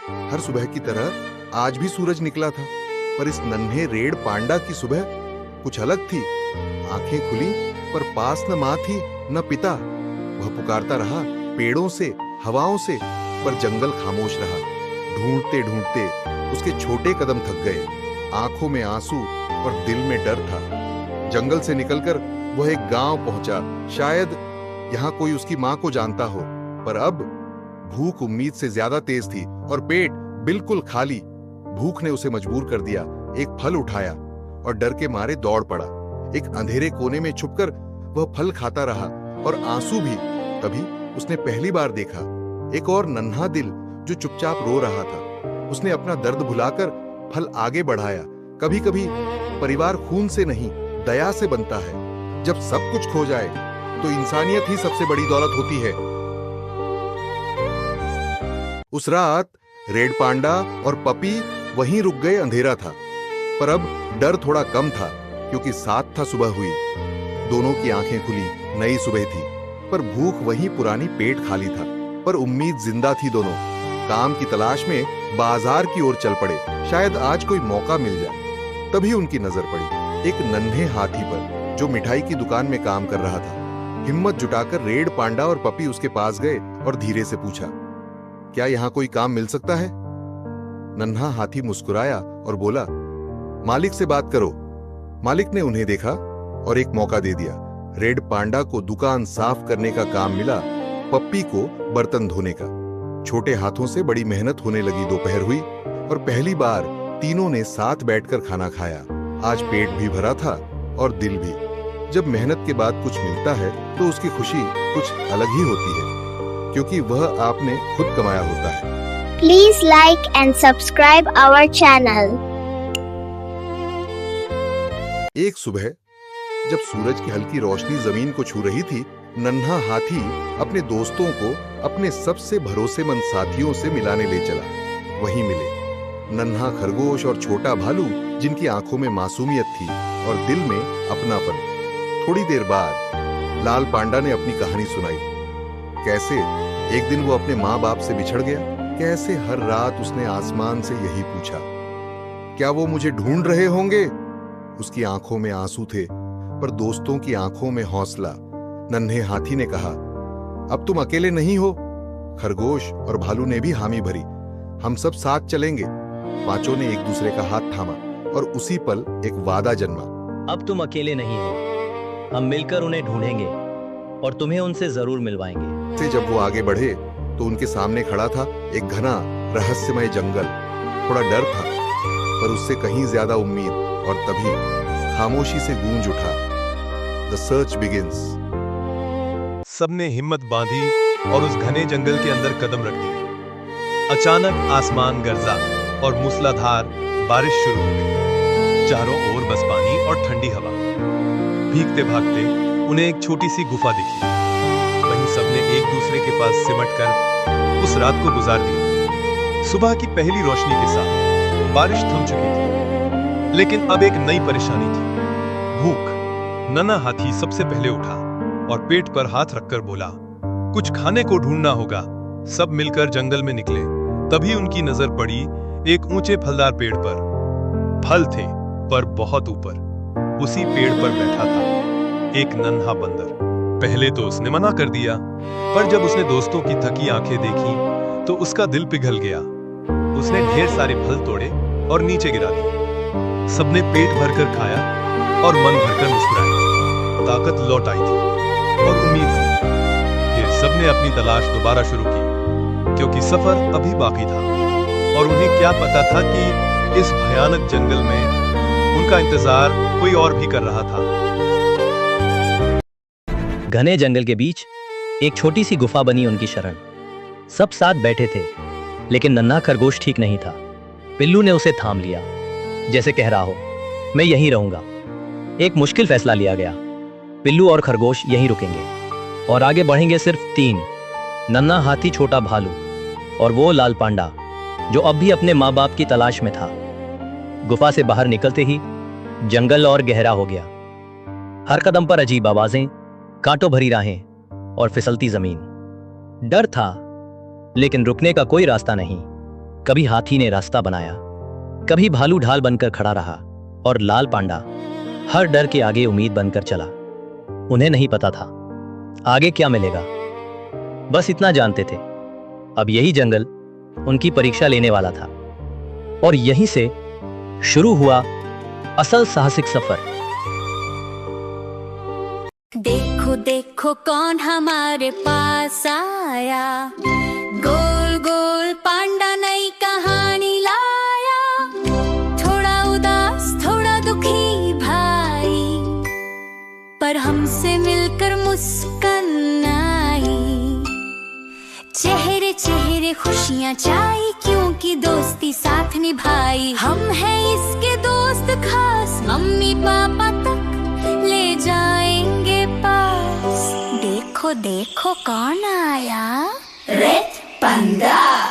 हर सुबह की तरह आज भी सूरज निकला था, पर इस नन्हे रेड पांडा की सुबह कुछ अलग थी। आंखें खुली पर पास न माँ थी न पिता। वह पुकारता रहा पेड़ों से, हवाओं से, पर जंगल खामोश रहा। ढूंढते ढूंढते उसके छोटे कदम थक गए। आंखों में आंसू और दिल में डर था। जंगल से निकलकर वह एक गांव पहुंचा। शायद यहाँ कोई उसकी माँ को जानता हो, पर अब भूख उम्मीद से ज्यादा तेज थी और पेट बिल्कुल खाली। भूख ने उसे मजबूर कर दिया। एक फल उठाया और डर के मारे दौड़ पड़ा। एक अंधेरे कोने में छुपकर वह फल खाता रहा और आंसू भी। तभी उसने पहली बार देखा एक और नन्हा दिल जो चुपचाप रो रहा था। उसने अपना दर्द भुलाकर फल आगे बढ़ाया। कभी कभी परिवार खून से नहीं, दया से बनता है। जब सब कुछ खो जाए तो इंसानियत ही सबसे बड़ी दौलत होती है। उस रात रेड पांडा और पपी वहीं रुक गए। अंधेरा था, पर अब डर थोड़ा कम था, क्योंकि साथ था सुबह हुई। दोनों की आंखें खुली, नई सुबह थी, पर भूख वहीं पुरानी, पेट खाली था। पर उम्मीद जिंदा थी। दोनों काम की तलाश में बाजार की ओर चल पड़े। शायद आज कोई मौका मिल जाए। तभी उनकी नजर पड़ी एक नन्हे हाथी पर, जो मिठाई की दुकान में काम कर रहा था। हिम्मत जुटाकर रेड पांडा और पपी उसके पास गए और धीरे से पूछा, क्या यहाँ कोई काम मिल सकता है? नन्हा हाथी मुस्कुराया और बोला, मालिक से बात करो। मालिक ने उन्हें देखा और एक मौका दे दिया। रेड पांडा को दुकान साफ करने का काम मिला, पप्पी को बर्तन धोने का। छोटे हाथों से बड़ी मेहनत होने लगी। दोपहर हुई और पहली बार तीनों ने साथ बैठकर खाना खाया। आज पेट भी भरा था और दिल भी। जब मेहनत के बाद कुछ मिलता है तो उसकी खुशी कुछ अलग ही होती है, क्योंकि वह आपने खुद कमाया होता है। Please like and subscribe our channel. एक सुबह जब सूरज की हल्की रोशनी जमीन को छू रही थी, नन्हा हाथी अपने दोस्तों को अपने सबसे भरोसेमंद साथियों से मिलाने ले चला। वहीं मिले नन्हा खरगोश और छोटा भालू, जिनकी आंखों में मासूमियत थी और दिल में अपनापन। थोड़ी देर बाद लाल पांडा ने अपनी कहानी सुनाई। कैसे एक दिन वो अपने माँ बाप से बिछड़ गया। कैसे हर रात उसने आसमान से यही पूछा, क्या वो मुझे ढूंढ रहे होंगे? उसकी आंखों में आंसू थे, पर दोस्तों की आंखों में हौसला। नन्हे हाथी ने कहा, अब तुम अकेले नहीं हो। खरगोश और भालू ने भी हामी भरी, हम सब साथ चलेंगे। पांचों ने एक दूसरे का हाथ थामा और उसी पल एक वादा जन्मा, अब तुम अकेले नहीं हो, हम मिलकर उन्हें ढूंढेंगे और तुम्हें उनसे जरूर मिलवाएंगे। से जब वो आगे बढ़े तो उनके सामने खड़ा था एक घना रहस्यमय जंगल। थोड़ा डर था, पर उससे कहीं ज्यादा उम्मीद। और तभी खामोशी से गूंज उठा, द सर्च बिगिंस। सबने हिम्मत बांधी और उस घने जंगल के अंदर कदम रख दिए। अचानक आसमान गरजा और मूसलाधार बारिश शुरू हो गई। चारों ओर बस पानी और ठंडी हवा। भीगते भागते उन्हें एक छोटी सी गुफा दिखी। वहीं सबने एक दूसरे के पास सिमटकर उस रात को गुजार दिया। सुबह की पहली रोशनी के साथ बारिश थम चुकी थी, लेकिन अब एक नई परेशानी थी, भूख। नन्हा हाथी सबसे पहले उठा और पेट पर हाथ रखकर बोला, कुछ खाने को ढूंढना होगा। सब मिलकर जंगल में निकले। तभी उनकी नजर पड़ी एक ऊंचे फलदार पेड़ पर। फल थे, पर बहुत ऊपर। उसी पेड़ पर बैठा था एक नन्हा बंदर। पहले तो उसने मना कर दिया, पर जब उसने दोस्तों की थकी आंखें देखी तो उसका दिल पिघल गया। उसने ढेर सारे फल तोड़े और नीचे गिरा दिए। सबने पेट भरकर खाया और मन भरकर मुस्कुराया। ताकत लौट आई थी और उम्मीद थी। फिर सबने अपनी तलाश दोबारा शुरू की, क्योंकि सफर अभी बाकी था और उन्हें क्या पता था कि इस भयानक जंगल में उनका इंतजार कोई और भी कर रहा था। घने जंगल के बीच एक छोटी सी गुफा बनी उनकी शरण। सब साथ बैठे थे, लेकिन नन्हा खरगोश ठीक नहीं था। पिल्लू ने उसे थाम लिया, जैसे कह रहा हो, मैं यहीं रहूंगा। एक मुश्किल फैसला लिया गया। पिल्लू और खरगोश यहीं रुकेंगे और आगे बढ़ेंगे सिर्फ तीन, नन्हा हाथी, छोटा भालू और वो लाल पांडा, जो अब भी अपने माँ बाप की तलाश में था। गुफा से बाहर निकलते ही जंगल और गहरा हो गया। हर कदम पर अजीब आवाजें, कांटों भरी राहें और फिसलती जमीन। डर था, लेकिन रुकने का कोई रास्ता नहीं। कभी हाथी ने रास्ता बनाया, कभी भालू ढाल बनकर खड़ा रहा, और लाल पांडा हर डर के आगे उम्मीद बनकर चला। उन्हें नहीं पता था आगे क्या मिलेगा, बस इतना जानते थे अब यही जंगल उनकी परीक्षा लेने वाला था। और यहीं से शुरू हुआ असल साहसिक सफर। देखो देखो कौन हमारे पास आया, गोल गोल पांडा नई कहानी लाया। थोड़ा उदास थोड़ा दुखी भाई, पर हमसे मिलकर मुस्कान आई। चेहरे चेहरे खुशियाँ छाई, क्योंकि दोस्ती साथ निभाई। हम हैं इसके दोस्त खास, मम्मी पापा तक ले जाएंगे पास। देखो देखो कौन आया, रेड पांडा।